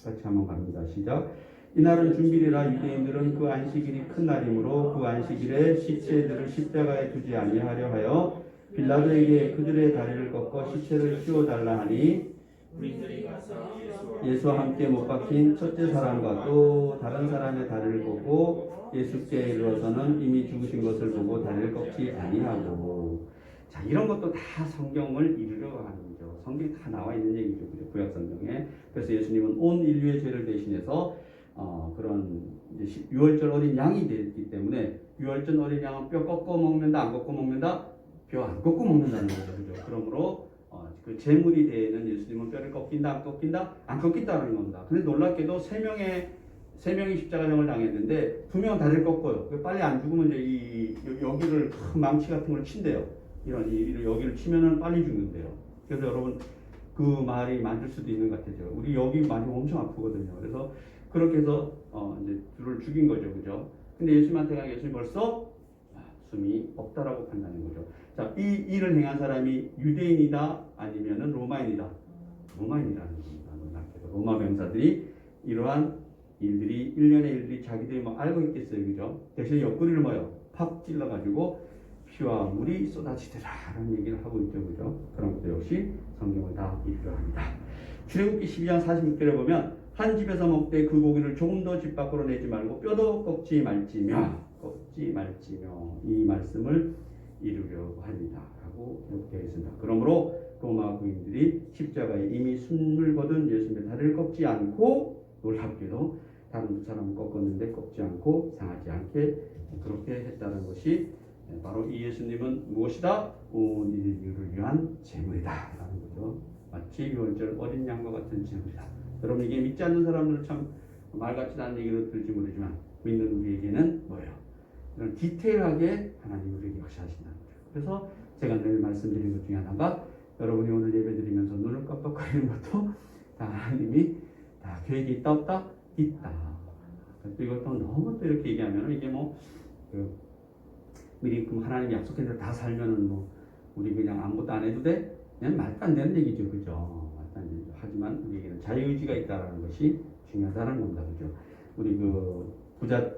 같이 한번 갑니다. 시작. 이날은 준비리라. 유대인들은 그 안식일이 큰 날이므로 그 안식일에 시체들을 십자가에 두지 아니하려 하여 빌라도에게 그들의 다리를 꺾어 시체를 치워달라 하니, 예수와 함께 못 박힌 첫째 사람과 또 다른 사람의 다리를 꺾고 예수께 이르러서는 이미 죽으신 것을 보고 다리를 꺾지 아니하고. 자, 이런 것도 다 성경을 이루려고 하는 거죠. 성경이 다 나와 있는 얘기죠. 구약 성경에. 그래서 예수님은 온 인류의 죄를 대신해서 그런 이제 유월절 어린 양이 됐기 때문에, 유월절 어린 양은 뼈 꺾어 먹는다, 안 꺾어 먹는다? 뼈 안 꺾고 먹는다는 거죠. 그죠? 그러므로 그 제물이 되는 예수님은 뼈를 꺾인다, 안 꺾인다? 안 꺾인다는 겁니다. 근데 놀랍게도 세 명이 십자가형을 당했는데 2명은 다리를 꺾어요. 빨리 안 죽으면 이제 여기를 큰 망치 같은 걸 친대요. 여기를 치면은 빨리 죽는데요. 그래서 여러분 그 말이 맞을 수도 있는 것 같아요. 우리 여기 많이 엄청 아프거든요. 그래서 그렇게 해서 이제 둘을 죽인 거죠, 그죠? 근데 예수님한테 간 예수님 벌써 숨이 없다라고 판단하는 거죠. 자, 이 일을 행한 사람이 유대인이다 아니면은 로마인이다? 로마인이라는 겁니다. 놀랍게도 로마 병사들이 이러한 일들이, 일련의 일들이 자기들이 뭐 알고 있겠어요, 그죠? 대신 옆구리를 팍 찔러가지고 피와 물이 쏟아지더라 라는 얘기를 하고 있죠, 그죠? 그런 것도 역시 성경을 다 이루합니다. 출애굽기 12장 46절에 보면, 한 집에서 먹되 그 고기를 조금 더 집 밖으로 내지 말고 뼈도 꺾지 말지며 이 말씀을 이루려고 합니다 라고 기록되어 있습니다. 그러므로 로마 군인들이 십자가에 이미 숨을 거둔 예수님의 다리를 꺾지 않고, 놀랍게도 다른 두 사람은 꺾었는데 꺾지 않고 상하지 않게 그렇게 했다는 것이, 바로 이 예수님은 무엇이다? 온 인류를 위한 제물이다 라는 거죠. 마치 유월절 어린 양과 같은 제물이다. 여러분, 이게 믿지 않는 사람들은 참 말 같지도 않은 얘기로 들지 모르지만, 믿는 우리에게는 뭐예요? 이런 디테일하게 하나님 우리에게 역사하신다는 거죠. 그래서 제가 늘 말씀드린 것 중에 하나가, 여러분이 오늘 예배 드리면서 눈을 깜빡거리는 것도 다 하나님이 다 계획이 있다 없다? 있다. 또 이것도 너무 또 이렇게 얘기하면 이게 미리 하나님이 약속한 대로 다 살면은 우리 그냥 아무것도 안 해도 돼? 그냥 말도 안 되는 얘기죠, 그죠? 말도 안 되죠. 하지만 우리에게는 자유의지가 있다라는 것이 중요하다는 겁니다, 그죠? 우리 부자,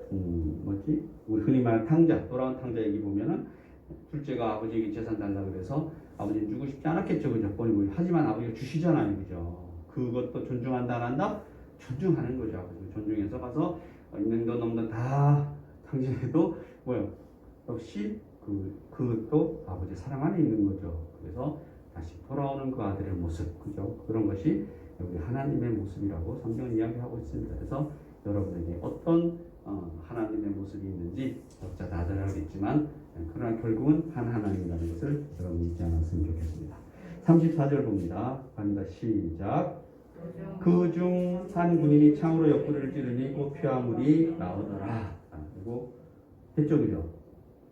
우리 흔히 말하는 탕자, 돌아온 탕자 얘기 보면은, 둘째가 아버지에게 재산 달라고 그래서 아버지는 주고 싶지 않았겠죠, 그죠? 하지만 아버지가 주시잖아요, 그죠? 그것도 존중한다, 안 한다? 존중하는 거죠. 아버지 존중해서 가서 있는 돈 없는 돈 다 탕진해도 역시 그것도 아버지 사랑 안에 있는 거죠. 그래서 다시 돌아오는 그 아들의 모습, 그죠? 그런 것이 여기 하나님의 모습이라고 성경은 이야기하고 있습니다. 그래서 여러분에게 어떤 하나님의 모습이 있는지 각자 다들 알겠지만, 그러나 결국은 한 하나님이라는 것을 여러분 잊지 않았으면 좋겠습니다. 34절 봅니다. 갑니다. 시작. 그 중 한 군인이 창으로 옆구리를 찌르니 곧 피와 물이 나오더라. 그리고 했죠, 그죠?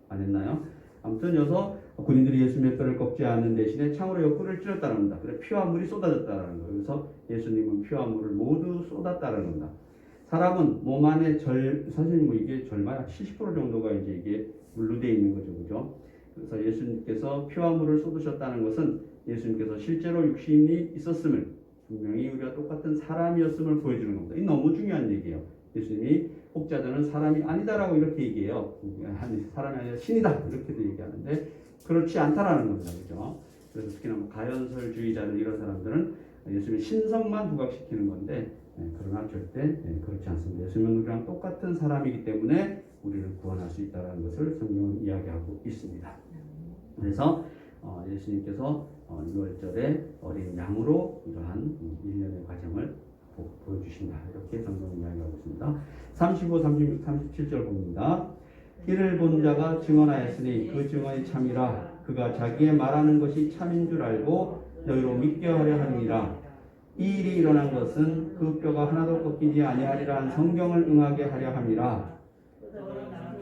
안 했나요? 아무튼 여기서 군인들이 예수님의 뼈를 꺾지 않는 대신에 창으로 옆구리를 찔렀다는 겁니다. 그래서 피와 물이 쏟아졌다는 거예요. 그래서 예수님은 피와 물을 모두 쏟았다는 겁니다. 사람은 몸 안에 사실 이게 절반 70% 정도가 이게 물로 되어 있는 거죠, 그죠? 그래서 예수님께서 피와 물을 쏟으셨다는 것은 예수님께서 실제로 육신이 있었음을, 분명히 우리가 똑같은 사람이었음을 보여주는 겁니다. 이 너무 중요한 얘기예요. 예수님이 혹자들은 사람이 아니다라고 이렇게 얘기해요. 사람이 아니라 신이다 이렇게도 얘기하는데, 그렇지 않다라는 겁니다, 그죠? 그래서 특히나 가연설주의자들, 이런 사람들은 예수님의 신성만 부각시키는 건데, 그러나 절대 그렇지 않습니다. 예수님은 우리랑 똑같은 사람이기 때문에 우리를 구원할 수 있다는 것을 성경은 이야기하고 있습니다. 그래서 예수님께서 유월절에 어린 양으로 이러한 일련의 과정을 보여주신다. 이렇게 성경 이야기하고 있습니다. 35, 36, 37절 봅니다. 이를 본 자가 증언하였으니 그 증언이 참이라. 그가 자기의 말하는 것이 참인 줄 알고 너희로 믿게 하려 함이라. 이 일이 일어난 것은 그 뼈가 하나도 꺾이지 아니하리라 성경을 응하게 하려 함이라.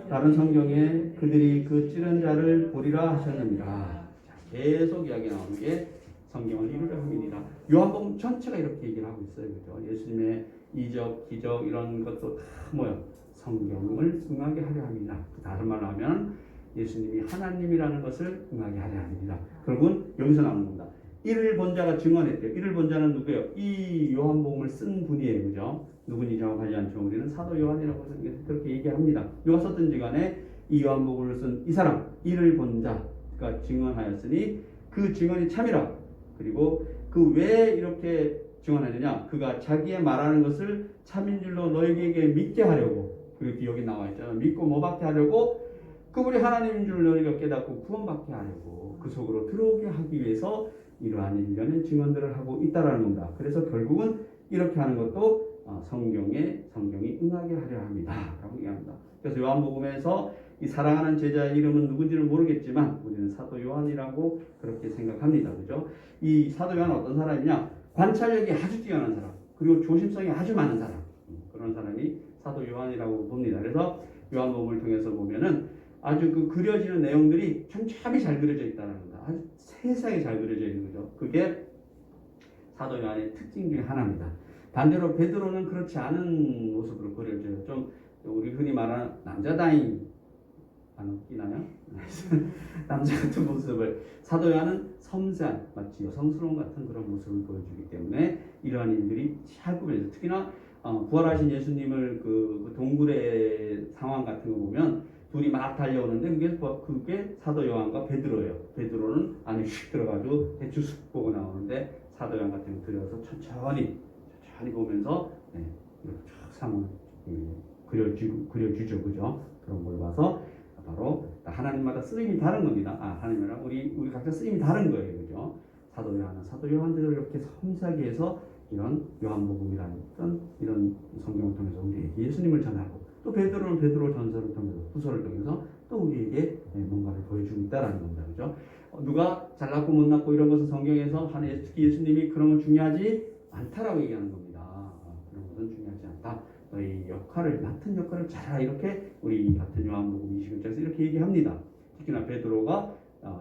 다른 성경에 그들이 그 찌른 자를 보리라 하셨느니라. 계속 이야기 나오는 게 성경을 이루려 함이니라. 요한복음 전체가 이렇게 얘기를 하고 있어요. 그죠? 예수님의 이적, 기적 이런 것도 다 뭐요? 성경을 응하게 하려 함이니라. 다른 말로 하면 예수님이 하나님이라는 것을 응하게 하려 함이니라. 결국은 여기서 나오는 겁니다. 이를 본 자가 증언했대요. 이를 본 자는 누구예요? 이 요한복음을 쓴 분이에요. 그죠? 누군지 정확하지 않지만 우리는 사도 요한이라고 그렇게 얘기합니다. 누가 썼든지 간에 이 요한복음을 쓴 이 사람, 이를 본 자가 증언하였으니 그 증언이 참이라. 그리고 그 왜 이렇게 증언하느냐? 그가 자기의 말하는 것을 참인 줄로 너희에게 믿게 하려고. 그리고 여기 나와 있잖아요. 믿고 뭐 받게 하려고? 그분이 하나님인 줄 너희가 깨닫고 구원받게 하려고. 그 속으로 들어오게 하기 위해서 이러한 일련의 증언들을 하고 있다라는 겁니다. 그래서 결국은 이렇게 하는 것도 성경이 응하게 하려 합니다. 라고 얘기합니다. 그래서 요한복음에서 이 사랑하는 제자의 이름은 누군지는 모르겠지만 우리는 사도 요한이라고 그렇게 생각합니다. 그죠? 이 사도 요한은 어떤 사람이냐? 관찰력이 아주 뛰어난 사람, 그리고 조심성이 아주 많은 사람, 그런 사람이 사도 요한이라고 봅니다. 그래서 요한복음을 통해서 보면은 아주 그 그려지는 내용들이 촘촘히 잘 그려져 있다는 겁니다. 아주 세세하게 잘 그려져 있는 거죠. 그게 사도 요한의 특징 중에 하나입니다. 반대로 베드로는 그렇지 않은 모습으로 그려져요. 좀 우리 흔히 말하는 남자다잉 안 웃기나요? 남자 같은 모습을, 사도 요한은 섬세한, 마치 여성스러운 같은 그런 모습을 보여주기 때문에 이러한 일들이 잘 구별해서, 특히나 부활하신 예수님을 그 동굴의 상황 같은 거 보면 둘이 막 달려오는데 그게 사도 요한과 베드로예요. 베드로는 안에 휙 들어가지고 대충 쑥 보고 나오는데 사도 요한 같은 거 들여서 천천히 보면서 이렇게 쫙 상황을 그려주죠. 그죠? 그런 걸 봐서 바로 하나님마다 쓰임이 다른 겁니다. 하나님이랑 우리 각자 쓰임이 다른 거예요. 그죠? 사도 요한은 사도 요한들을 이렇게 섬세하게 해서 이런 요한복음이라는 이런 성경을 통해서 우리에게 예수님을 전하고, 또 베드로는 베드로 전서를 통해서, 후서를 통해서 또 우리에게 뭔가를 보여주고 있다라는 겁니다. 그죠? 누가 잘났고 못났고 이런 것은 성경에서 특히 예수님이 그런 건 중요하지 않다라고 얘기하는 겁니다. 그런 것은 중요하지 않다. 너희 맡은 역할을 잘하라. 이렇게 우리 같은 요한복음 20장에서 이렇게 얘기합니다. 특히나 베드로가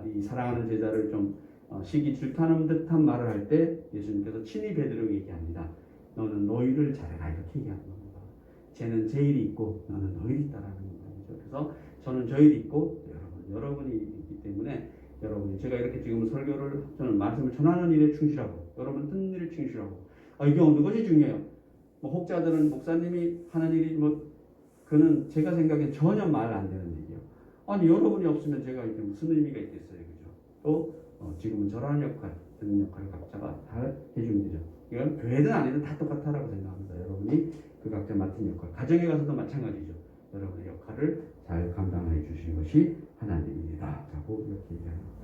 이 사랑하는 제자를 좀 시기 질투하는 듯한 말을 할 때 예수님께서 친히 베드로에게 얘기합니다. 너는 너희를 잘해라. 이렇게 얘기하는 겁니다. 쟤는 제 일이 있고 너는 너희 일이 있다라는 겁니다. 그래서 저는 저 일이 있고 여러분이 있기 때문에 여러분이, 제가 이렇게 지금 설교를, 저는 말씀을 전하는 일에 충실하고 여러분 듣는 일에 충실하고, 이게 어느 것이 중요해요. 혹자들은 목사님이 하는 일이 그는 제가 생각엔 전혀 말 안 되는 얘기예요. 아니 여러분이 없으면 제가 이게 무슨 의미가 있겠어요. 그죠? 또 지금은 저러한 역할, 듣는 역할을 각자가 잘 해주면 되죠. 이건 교회든 아니든 다 똑같다라고 생각합니다. 여러분이 그 각자 맡은 역할, 가정에 가서도 마찬가지죠. 여러분의 역할을 잘 감당해 주시는 것이 하나님입니다. 라고 이렇게 얘기합니다.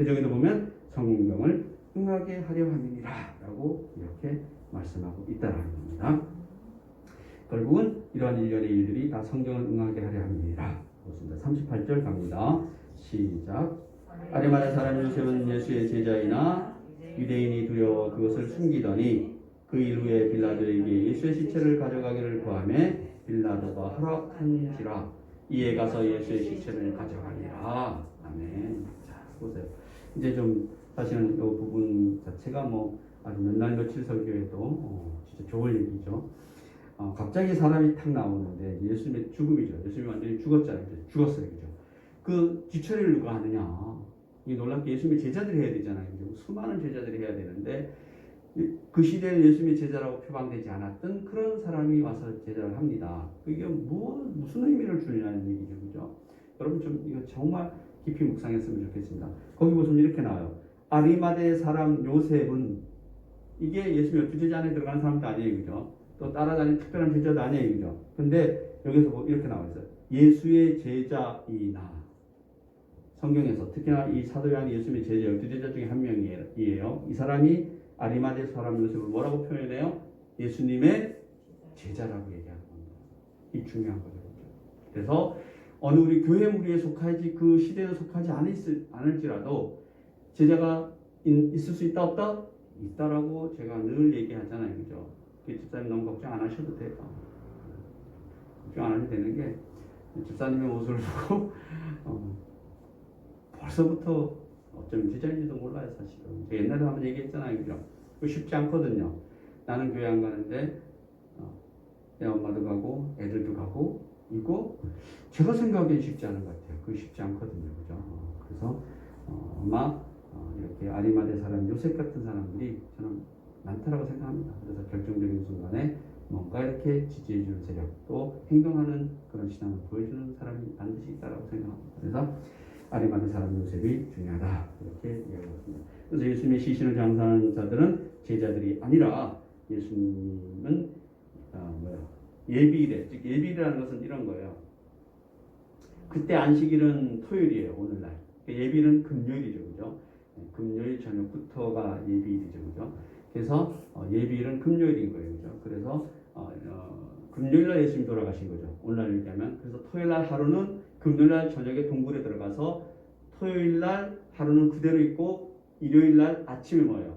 여기도 보면 성경을 응하게 하려 함이니라 라고 이렇게 말씀하고 있다라는 겁니다. 결국은 이러한 일련의 일들이 다 성경을 응하게 하려 함이니라. 그렇습니다. 38절 갑니다. 시작. 아리마대 사람 요셉은 예수의 제자이나 유대인이 두려워 그것을 숨기더니 그 일 후에 빌라도에게 예수의 시체를 가져가기를 구하며 빌라도가 허락한지라. 이에 가서 예수의 시체를 가져가니라. 아멘. 자, 보세요. 이제 좀 사실은 이 부분 자체가 아주 몇 날 며칠 설교에도 진짜 좋을 얘기죠. 갑자기 사람이 탁 나오는데 예수님의 죽음이죠. 예수님이 완전히 죽었잖아요. 죽었어요. 그죠? 그 뒤처리를 누가 하느냐. 이 놀랍게 예수님의 제자들이 해야 되잖아요. 수많은 제자들이 해야 되는데 그 시대에 예수님의 제자라고 표방되지 않았던 그런 사람이 와서 제자를 합니다. 그게 무슨 의미를 주느냐는 얘기죠. 그죠? 여러분 좀 이거 정말 깊이 묵상했으면 좋겠습니다. 거기 보시면 이렇게 나와요. 아리마대 사람 요셉은, 이게 예수님 12제자 안에 들어가는 사람도 아니에요. 그죠? 또 따라다니는 특별한 제자도 아니에요. 그죠? 근데 여기서 이렇게 나와 있어요. 예수의 제자이나. 성경에서 특히나 이 사도 요한이 예수님의 제자 12제자 중에 한 명이에요. 이 사람이 아리마대 사람 요셉을 뭐라고 표현해요? 예수님의 제자라고 얘기하는 겁니다. 이 중요한 거죠. 그래서 어느 우리 교회 무리에 속하지 그 시대에 속하지 않을지라도 제자가 있을 수 있다 없다? 있다라고 제가 늘 얘기하잖아요. 그죠? 집사님 너무 걱정 안 하셔도 돼요. 걱정 안 하셔도 되는 게 집사님의 모습을 보고 벌써부터 어쩌면 제자인지도 몰라요. 사실은 제가 옛날에 한번 얘기했잖아요. 그죠? 그거 쉽지 않거든요. 나는 교회 안 가는데 내 엄마도 가고 애들도 가고 이거 제가 생각하기엔 쉽지 않은 것 같아요. 그거 쉽지 않거든요. 그죠? 그래서 아마 이렇게 아리마대 사람 요셉 같은 사람들이 저는 많다라고 생각합니다. 그래서 결정적인 순간에 뭔가 이렇게 지지해주는 세력 또 행동하는 그런 신앙을 보여주는 사람이 반드시 있다라고 생각합니다. 그래서 아리마대 사람 요셉이 중요하다 이렇게 이야기했습니다. 그래서 예수님의 시신을 장사하는 자들은 제자들이 아니라 예수님은 예비일에, 즉 예비일이라는 것은 이런 거예요. 그때 안식일은 토요일이에요. 오늘날. 예비일은 금요일이죠. 그죠? 금요일 저녁부터가 예비일이죠. 그죠? 그래서 예비일은 금요일인 거예요. 그죠? 그래서 금요일날 예수님 돌아가신 거죠. 오늘날 얘기하면. 그래서 토요일날 하루는 금요일날 저녁에 동굴에 들어가서 토요일날 하루는 그대로 있고 일요일날 아침에 뭐예요?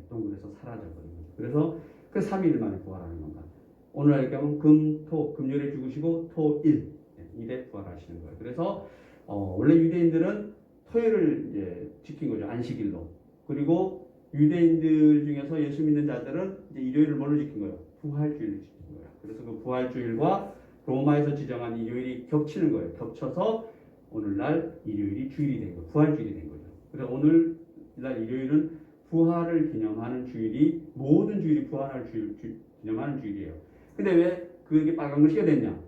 동굴에서 사라져버린 거죠. 그래서 그 3일 만에 부활하는 겁니다. 오늘날 얘기하면 금요일에 죽으시고 토일 일에 부활하시는 거예요. 그래서 원래 유대인들은 토요일을 이제 지킨 거죠. 안식일로. 그리고 유대인들 중에서 예수 믿는 자들은 이제 일요일을 뭘로 지킨 거예요? 부활주일을 지킨 거예요. 그래서 그 부활주일과 로마에서 지정한 일요일이 겹치는 거예요. 겹쳐서 오늘날 일요일이 주일이 된 거예요. 부활주일이 된 거죠. 그래서 오늘날 일요일은 부활을 기념하는 주일이 모든 주일이 부활을 기념하는 주일이에요. 근데 왜 그게 빨간 글씨가 됐냐?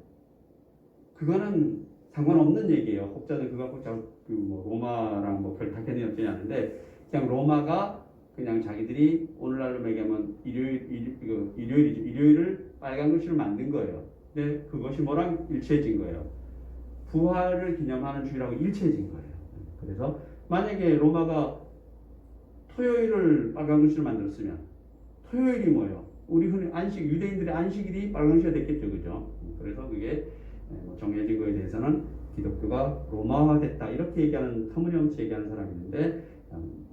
그거는 상관없는 얘기예요. 혹자는 그거 갖고 로마랑 별 관계는 없지 않은데 그냥 로마가 그냥 자기들이 오늘날로 매기하면 일요일이죠. 일요일을 빨간 글씨로 만든 거예요. 근데 그것이 뭐랑 일치해진 거예요. 부활을 기념하는 주일하고 일치해진 거예요. 그래서 만약에 로마가 토요일을 빨간 글씨로 만들었으면 토요일이 뭐예요? 우리 흔히 유대인들의 안식일이 빨간 글씨가 됐겠죠. 그죠? 그래서 그게 정해진 거에 대해서는 기독교가 로마화됐다 이렇게 얘기하는 터무니없이 얘기하는 사람이 있는데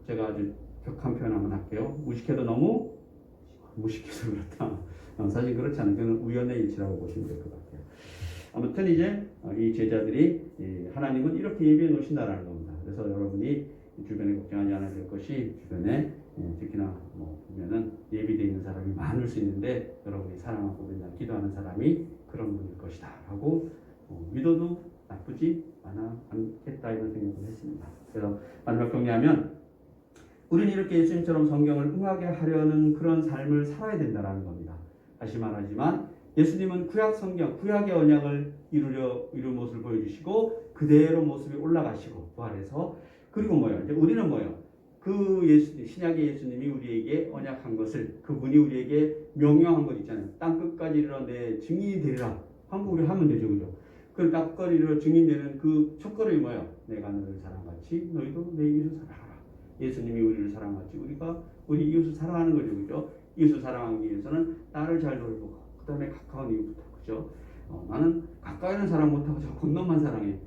제가 아주 격한 표현 한번 할게요. 무식해도 너무 무식해서 그렇다. 사실 그렇지 않아요. 그건 우연의 일치라고 보시면 될 것 같아요. 아무튼 이제 이 제자들이 하나님은 이렇게 예비해 놓으신다라는 겁니다. 그래서 여러분이 주변에 걱정하지 않아야 될 것이 주변에 특히나 보면은 예비되어 있는 사람이 많을 수 있는데 여러분이 사랑하고 맨날 기도하는 사람이 그런 분일 것이다 하고 믿어도 나쁘지 않겠다 이런 생각을 했습니다. 그래서 마지막 정리하면 우리는 이렇게 예수님처럼 성경을 응하게 하려는 그런 삶을 살아야 된다는 겁니다. 다시 말하지만 예수님은 구약 성경, 구약의 언약을 이룬 모습을 보여주시고 그대로 모습이 올라가시고 부활해서 그리고 뭐예요? 이제 우리는 뭐예요? 신약의 예수님이 우리에게 언약한 것을 그분이 우리에게 명령한 것 있잖아요. 땅 끝까지 이르러 내 증인이 되리라. 한국으로 하면 되죠, 그죠? 그 땅끝까지 이르러 증인되는 그 첫걸음이 뭐예요? 내가 너를 사랑같이 너희도 내 이웃을 사랑하라. 예수님이 우리를 사랑같이 우리가 우리 이웃을 사랑하는 거죠, 그죠? 이웃을 사랑하기 위해서는 나를 잘 돌보고 그 다음에 가까운 이웃부터, 그죠? 나는 가까이는 사랑 못하고 저 건너만 사랑해.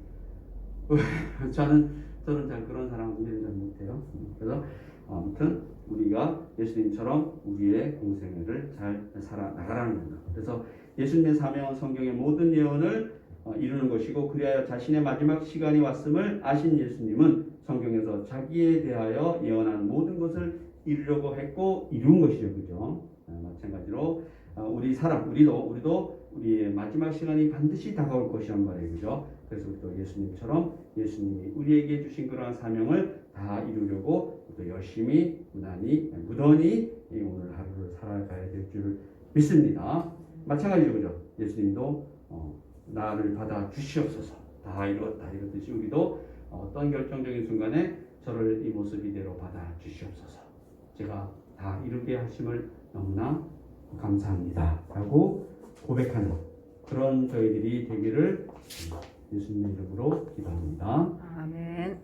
저는 잘 그런 사람 이해를 잘 못해요. 그래서 아무튼 우리가 예수님처럼 우리의 공생애를 잘 살아나가라는 겁니다. 그래서 예수님의 사명은 성경의 모든 예언을 이루는 것이고 그리하여 자신의 마지막 시간이 왔음을 아신 예수님은 성경에서 자기에 대하여 예언한 모든 것을 이루려고 했고 이룬 것이죠. 그죠? 마찬가지로 우리도 우리의 마지막 시간이 반드시 다가올 것이란 말이에요. 그죠? 그래서 우리도 예수님처럼 예수님이 우리에게 주신 그러한 사명을 다 이루려고 또 열심히 무던히 오늘 하루를 살아가야 될 줄 믿습니다. 마찬가지로 그죠? 예수님도 나를 받아 주시옵소서. 다 이루었다 이렇듯이 우리도 어떤 결정적인 순간에 저를 이 모습 이대로 받아 주시옵소서. 제가 다 이루게 하심을 너무나 감사합니다. 라고 고백하는 그런 저희들이 되기를 예수님의 이름으로 기도합니다. 아멘.